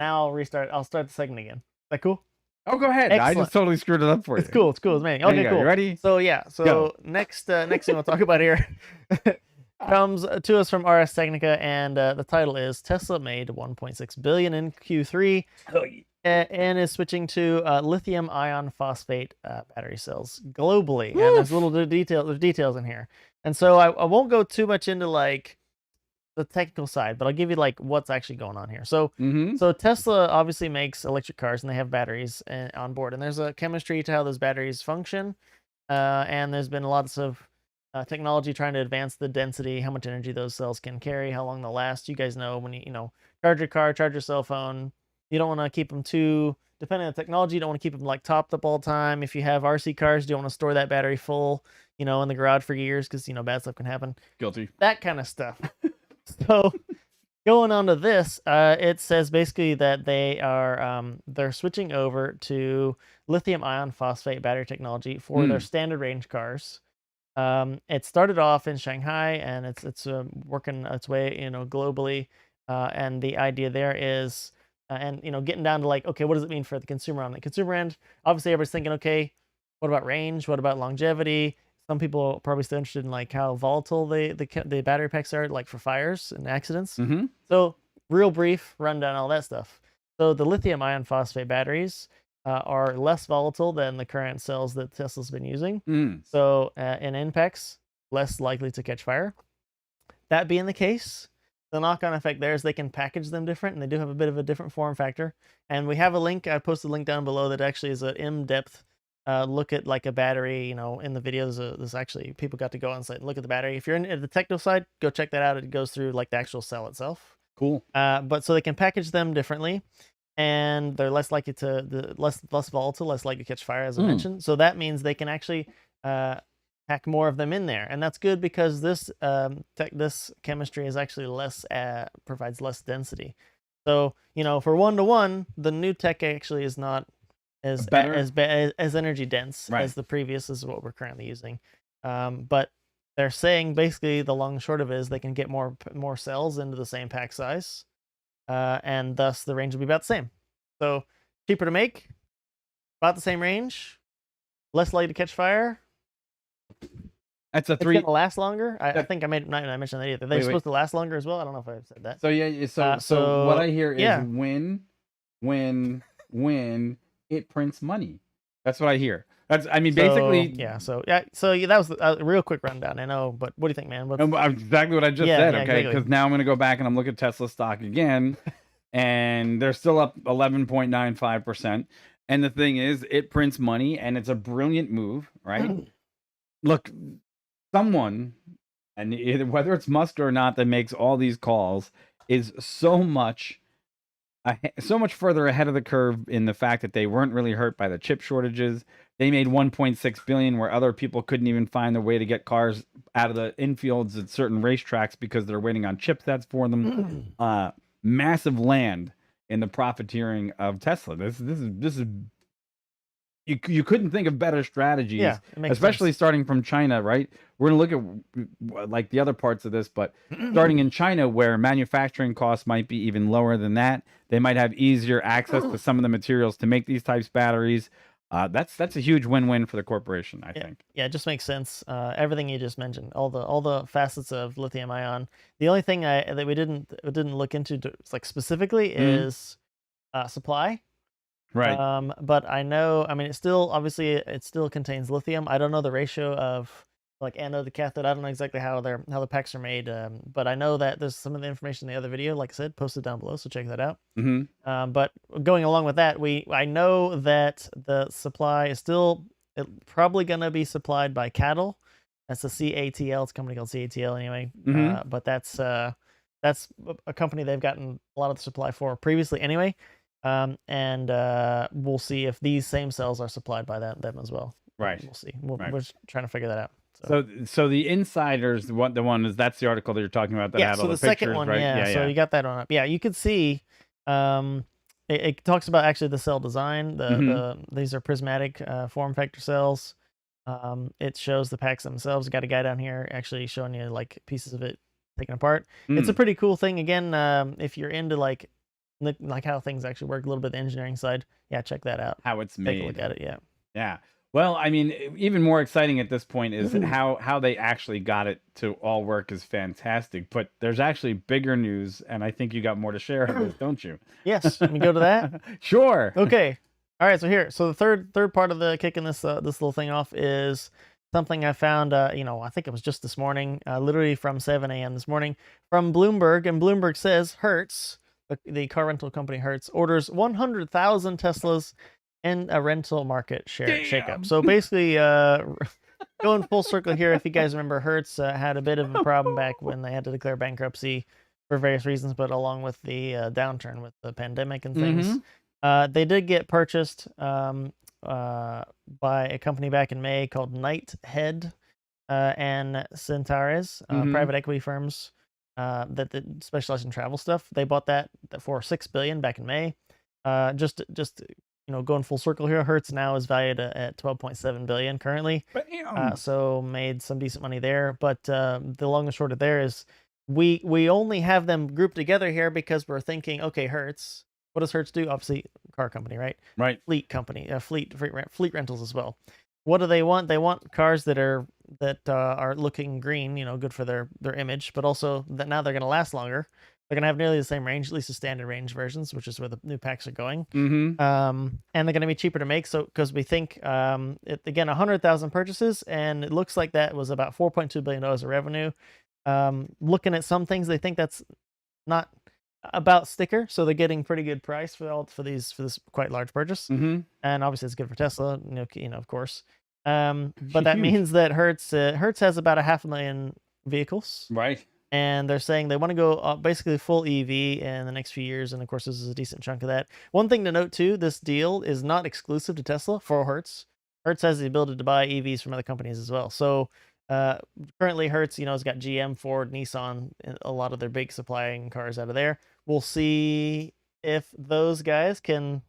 Now I'll start the segment again. Is that cool? Oh, go ahead. Excellent. I just totally screwed it up for you. It's cool. It's cool. It's amazing. There you Okay, go. cool. You ready? So yeah. So Go. next thing we'll talk about here comes to us from RS Technica, and the title is Tesla made 1.6 billion in Q3 and is switching to lithium ion phosphate battery cells globally. And there's there's details in here. And so I won't go too much into like the technical side, but I'll give you like what's actually going on here. So so Tesla obviously makes electric cars, and they have batteries on board, and there's a chemistry to how those batteries function, and there's been lots of technology trying to advance the density, how much energy those cells can carry, how long they'll last. You guys know when you charge your car, charge your cell phone, you don't want to keep them too depending on the technology. You don't want to keep them like topped up all the time. If you have RC cars, you don't want to store that battery full, in the garage for years because bad stuff can happen. Guilty. That kind of stuff. So going on to this, it says basically that they're switching over to lithium ion phosphate battery technology for their standard range cars. It started off in Shanghai, and it's working its way globally. And the idea there is, and getting down to like, okay, what does it mean for the consumer on the consumer end? Obviously, everybody's thinking, okay, what about range? What about longevity? Some people are probably still interested in like how volatile the battery packs are, like for fires and accidents. So real brief rundown, all that stuff. So the lithium ion phosphate batteries are less volatile than the current cells that Tesla's been using. So in impacts, less likely to catch fire. That being the case, the knock-on effect there is they can package them different, and they do have a bit of a different form factor. And we have a link. I posted a link down below that actually is an in-depth look at like a battery. In the videos, there's actually people got to go on site and look at the battery. If you're in the technical side, go check that out. It goes through like the actual cell itself. Cool. But so they can package them differently, and they're less likely to less volatile, less likely to catch fire, as I mentioned. So that means they can actually pack more of them in there, and that's good because this chemistry is actually provides less density. So for 1-to-1, the new tech actually is not as energy dense as the previous is what we're currently using. But they're saying basically the long and short of it is they can get more cells into the same pack size, and thus the range will be about the same. So cheaper to make, about the same range, less likely to catch fire. That's a It's gonna last longer. I think I mentioned that either. They're supposed to last longer as well. I don't know if I've said that. So yeah, so what I hear is when it prints money. That's what I hear. Basically. So that was a real quick rundown. I know, but what do you think, man? Exactly what I just said. Okay, because exactly. now I'm gonna go back and I'm looking at Tesla stock again, and they're still up 11.95%. And the thing is, it prints money, and it's a brilliant move, right? Look, someone, and whether it's Musk or not, that makes all these calls is so much further ahead of the curve in the fact that they weren't really hurt by the chip shortages. They made 1.6 billion where other people couldn't even find a way to get cars out of the infields at certain racetracks because they're waiting on chipsets for them. Massive land in the profiteering of Tesla. This is you couldn't think of better strategies, especially sense. Starting from China, right? We're going to look at like the other parts of this, but starting in China where manufacturing costs might be even lower than that, they might have easier access to some of the materials to make these types of batteries. That's a huge win-win for the corporation, I think. Yeah, it just makes sense. Everything you just mentioned, all the facets of lithium ion. The only thing that we didn't look into like specifically is supply. Right. But I know, it still contains lithium. I don't know the ratio of like anode to cathode. I don't know exactly how the packs are made. But I know that there's some of the information in the other video, like I said, posted down below, so check that out. But going along with that, I know that the supply is still probably gonna be supplied by CATL. That's the CATL. It's a company called CATL anyway. But that's a company they've gotten a lot of the supply for previously anyway. And we'll see if these same cells are supplied by them as well. Right. We'll see. We're just trying to figure that out. So the insiders, that's the article that you're talking about that had all the pictures, second one, right? So you got that one up. Yeah, you could see. It talks about actually the cell design. These are prismatic form factor cells. It shows the packs themselves. Got a guy down here actually showing you like pieces of it taken apart. It's a pretty cool thing. Again, if you're into like like how things actually work, a little bit of the engineering side. Yeah, check that out. How it's Take a made. look at it. Yeah. Yeah. Well, I mean, even more exciting at this point is how they actually got it to all work is fantastic. But there's actually bigger news, and I think you got more to share on this, don't you? Yes. Let me go to that. Sure. Okay. All right. So the third part of the kicking this little thing off is something I found. I think it was just this morning, literally from 7 a.m. this morning, from Bloomberg, and Bloomberg says Hertz, the car rental company Hertz, orders 100,000 Teslas in a rental market shakeup. So basically, going full circle here, if you guys remember, Hertz had a bit of a problem back when they had to declare bankruptcy for various reasons, but along with the downturn with the pandemic and things, they did get purchased by a company back in May called Knighthead and Centaures, private equity firms that specialize in travel stuff. They bought that for $6 billion back in May. Just going full circle here, Hertz now is valued at 12.7 billion currently. So made some decent money there. But the long and short of there is we only have them grouped together here because we're thinking, okay, Hertz. What does Hertz do? Obviously, car company, right? Right. Fleet company, fleet rentals as well. What do they want? They want cars that are looking green, good for their image, but also that now they're going to last longer. They're going to have nearly the same range, at least the standard range versions, which is where the new packs are going. And they're going to be cheaper to make. So, because we think, again, 100,000 purchases, and it looks like that was about $4.2 billion of revenue. Looking at some things, they think that's not about sticker, so they're getting pretty good price for this quite large purchase. And obviously, it's good for Tesla, of course. But that means that Hertz has about 500,000 vehicles, right? And they're saying they want to go basically full EV in the next few years. And of course, this is a decent chunk of that. One thing to note too, this deal is not exclusive to Tesla for Hertz. Hertz has the ability to buy EVs from other companies as well. So currently Hertz, has got GM, Ford, Nissan, a lot of their big supplying cars out of there. We'll see if those guys can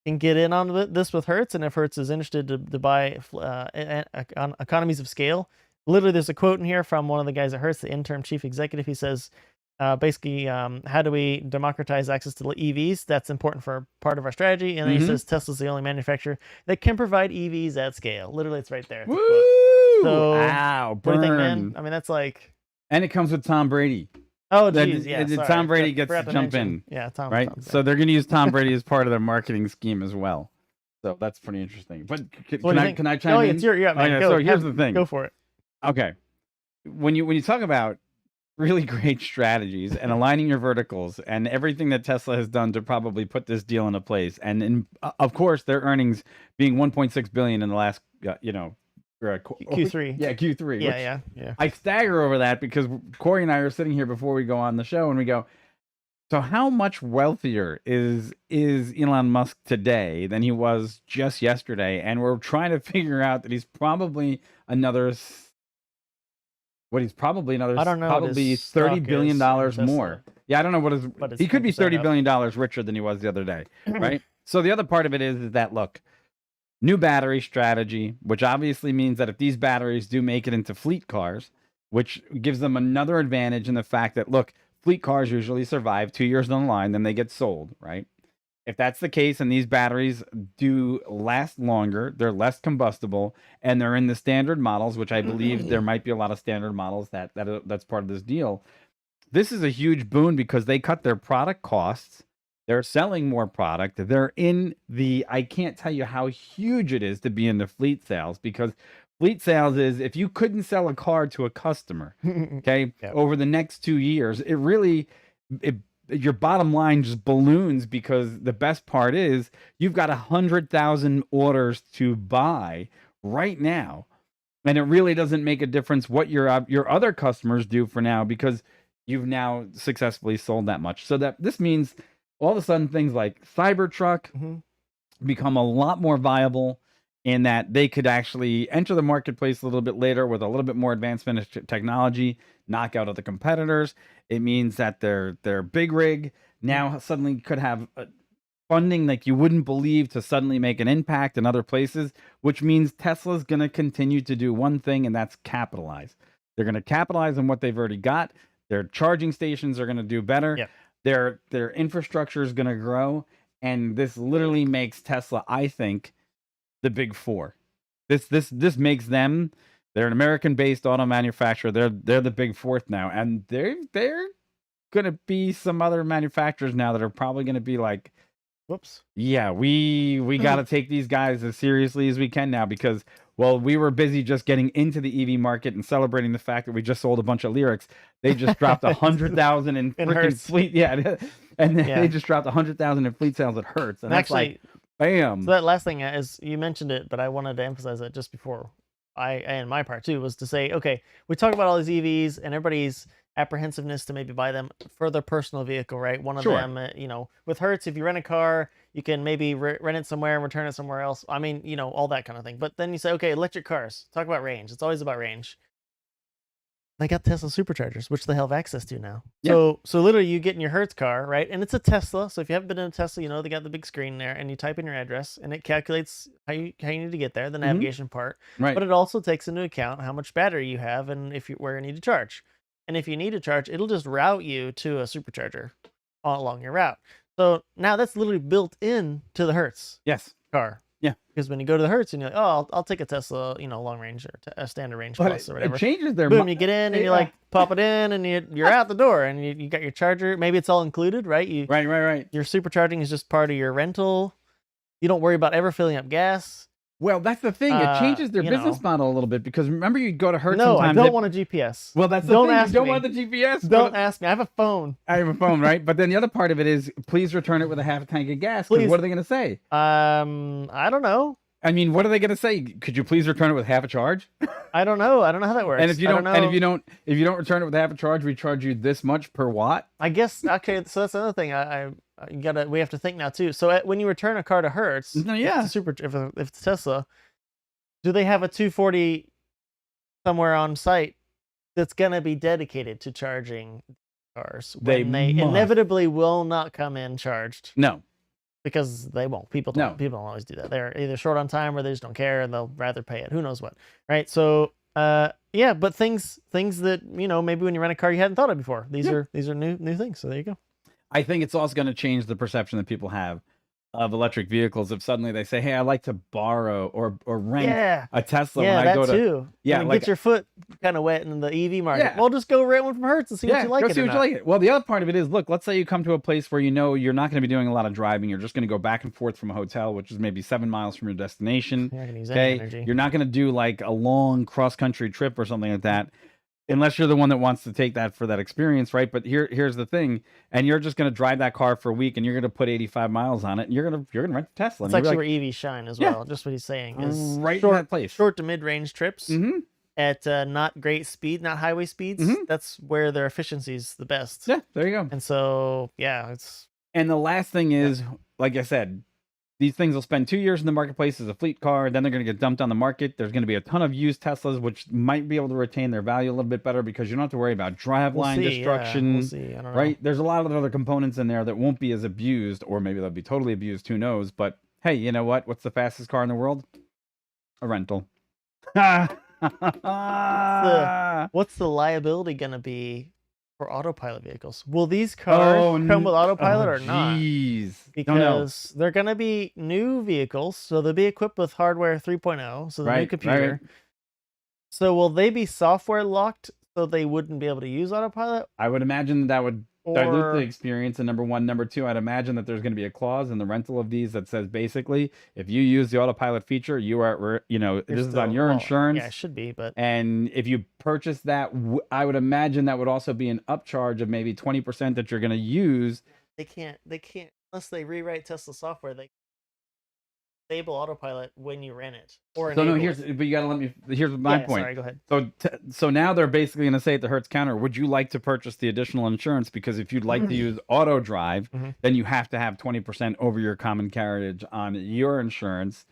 get in on this with Hertz, and if Hertz is interested to buy on economies of scale. Literally, there's a quote in here from one of the guys at Hertz, the interim chief executive. He says, basically, how do we democratize access to EVs? That's important for part of our strategy. And then he says Tesla's the only manufacturer that can provide EVs at scale. Literally, it's right there. Woo! So, wow, burn. What do you think, man? I mean, that's like... And it comes with Tom Brady. Oh, geez, yeah. Tom Brady gets to jump in. Yeah, Tom. Right? So they're going to use Tom Brady as part of their marketing scheme as well. So that's pretty interesting. But can I chime in? It's your, man. So here's the thing. Go for it. Okay. When you talk about really great strategies and aligning your verticals and everything that Tesla has done to probably put this deal into place, and of course their earnings being 1.6 billion in the last Q3. Yeah, Q3. Yeah. I stagger over that because Corey and I are sitting here before we go on the show and we go, so how much wealthier is Elon Musk today than he was just yesterday? And we're trying to figure out that he's probably another I don't know, probably $30 billion more. Yeah, I don't know what he could be $30 billion richer than he was the other day, right? So the other part of it is that, look, new battery strategy, which obviously means that if these batteries do make it into fleet cars, which gives them another advantage in the fact that, look, fleet cars usually survive 2 years down the line, then they get sold, right? If that's the case and these batteries do last longer, they're less combustible, and they're in the standard models, which I believe there might be a lot of standard models that's part of this deal. This is a huge boon because they cut their product costs. They're selling more product. They're in I can't tell you how huge it is to be in the fleet sales, because fleet sales is if you couldn't sell a car to a customer, okay, over the next 2 years, your bottom line just balloons, because the best part is you've got 100,000 orders to buy right now. And it really doesn't make a difference what your other customers do for now, because you've now successfully sold that much. So that this means all of a sudden things like Cybertruck become a lot more viable, in that they could actually enter the marketplace a little bit later with a little bit more advancement of technology, knock out other competitors. It means that their big rig now suddenly could have funding like you wouldn't believe to suddenly make an impact in other places, which means Tesla's going to continue to do one thing, and that's capitalize. They're going to capitalize on what they've already got. Their charging stations are going to do better. Their infrastructure is going to grow, and this literally makes Tesla, I think, the big four. This makes them. They're an American-based auto manufacturer. They're the big fourth now, and they're going to be some other manufacturers now that are probably going to be like, whoops. Yeah, we got to take these guys as seriously as we can now, because while we were busy just getting into the EV market and celebrating the fact that we just sold a bunch of Lyrics, they just dropped 100,000 in freaking Hertz. fleet. Yeah, and then they just dropped 100,000 in fleet sales at Hertz, and that's actually, like, bam. So that last thing is, you mentioned it, but I wanted to emphasize that just before and my part too, was to say, okay, we talk about all these EVs and everybody's apprehensiveness to maybe buy them for their personal vehicle, right? One of them, with Hertz, if you rent a car, you can maybe rent it somewhere and return it somewhere else. I mean, all that kind of thing. But then you say, okay, electric cars, talk about range. It's always about range. They got Tesla superchargers, which they have access to now. Yeah. So literally you get in your Hertz car, right? And it's a Tesla. So if you haven't been in a Tesla, they got the big screen there, and you type in your address and it calculates how you need to get there, the navigation part. Right. But it also takes into account how much battery you have and where you need to charge. And if you need to charge, it'll just route you to a supercharger all along your route. So now that's literally built in to the Hertz car. Yeah. Because when you go to the Hertz and you're like, oh, I'll take a Tesla, long range or a standard range plus or whatever. It changes their boom, you get in and you like pop it in and you're out the door, and you got your charger. Maybe it's all included, right? Right. Your supercharging is just part of your rental. You don't worry about ever filling up gas. Well, that's the thing. It changes their business model a little bit, because remember, you'd go to Hertz sometimes. No, I don't want a GPS. Well, that's the thing. You don't want the GPS. Don't ask me. I have a phone. I have a phone, right? But then the other part of it is, please return it with a half a tank of gas. What are they going to say? I don't know. I mean, what are they going to say? Could you please return it with half a charge? I don't know. I don't know how that works. And if you don't return it with half a charge, we charge you this much per watt. I guess. Okay, so that's another thing. We have to think now too. So when you return a car to Hertz, if it's Tesla, do they have a 240 somewhere on site that's going to be dedicated to charging cars when they inevitably will not come in charged? No. Because they won't. People don't always do that. They're either short on time or they just don't care and they'll rather pay it. Who knows what, right? So, but things that, maybe when you rent a car you hadn't thought of before. These are new things. So there you go. I think it's also going to change the perception that people have of electric vehicles. If suddenly they say, hey, I like to borrow or rent a Tesla when I go to... too. Get your foot kind of wet in the EV market. Yeah. Well, just go rent one from Hertz and see what you like. See what you like it. Well, the other part of it is, look, let's say you come to a place where you're not going to be doing a lot of driving. You're just going to go back and forth from a hotel, which is maybe 7 miles from your destination. You're not going to use any energy. You're not going to do like a long cross-country trip or something like that, unless you're the one that wants to take that for that experience, right? But here's the thing, and you're just going to drive that car for a week, and you're going to put 85 miles on it, and you're going to rent the Tesla. That's actually where EVs shine as well. Just what he's saying is right in that place. Short to mid-range trips at not great speed, not highway speeds. That's where their efficiency is the best. Yeah, there you go. And so it's. And the last thing is, like I said, these things will spend 2 years in the marketplace as a fleet car. Then they're going to get dumped on the market. There's going to be a ton of used Teslas, which might be able to retain their value a little bit better, because you don't have to worry about driveline destruction. We'll see. I don't know. Right? There's a lot of other components in there that won't be as abused, or maybe they'll be totally abused. Who knows? But hey, you know what? What's the fastest car in the world? A rental. What's the liability going to be for autopilot vehicles? Will these cars come with autopilot or not? Because they're going to be new vehicles, so they'll be equipped with hardware 3.0, so the new computer. Right. So will they be software locked so they wouldn't be able to use autopilot? I would imagine that would dilute the experience, and number one. Number two, I'd imagine that there's going to be a clause in the rental of these that says, basically, if you use the autopilot feature, you are, this is on your insurance. Yeah, it should be, but. And if you purchase that, I would imagine that would also be an upcharge of maybe 20% that you're going to use. They can't, unless they rewrite Tesla software, they disable autopilot when you rent it. But you gotta let me. Here's my point. Sorry, go ahead. So now they're basically gonna say at the Hertz counter, would you like to purchase the additional insurance? Because if you'd like to use auto drive, then you have to have 20% over your common carriage on your insurance,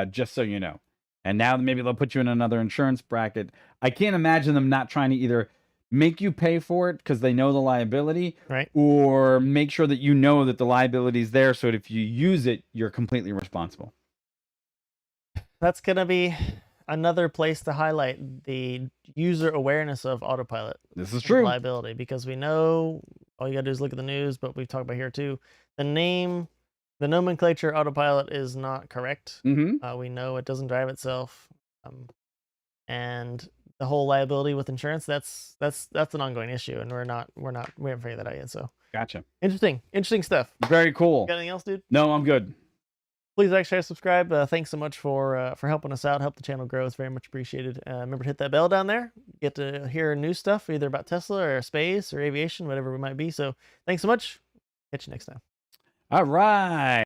just so you know. And now maybe they'll put you in another insurance bracket. I can't imagine them not trying to either make you pay for it because they know the liability, right, or make sure that you know that the liability is there, so that if you use it, you're completely responsible. That's gonna be, another place to highlight the user awareness of autopilot. This is true. Liability, because we know all you gotta do is look at the news, but we've talked about here too. The nomenclature autopilot is not correct. We know it doesn't drive itself, and the whole liability with insurance, that's an ongoing issue, and we haven't figured that out yet. So Gotcha. interesting stuff. Very cool. Got anything else, dude? No, I'm good. Please like, share, subscribe. Thanks so much for helping us out, help the channel grow. It's very much appreciated. Remember to hit that bell down there. Get to hear new stuff either about Tesla or space or aviation, whatever we might be. So thanks so much. Catch you next time. All right.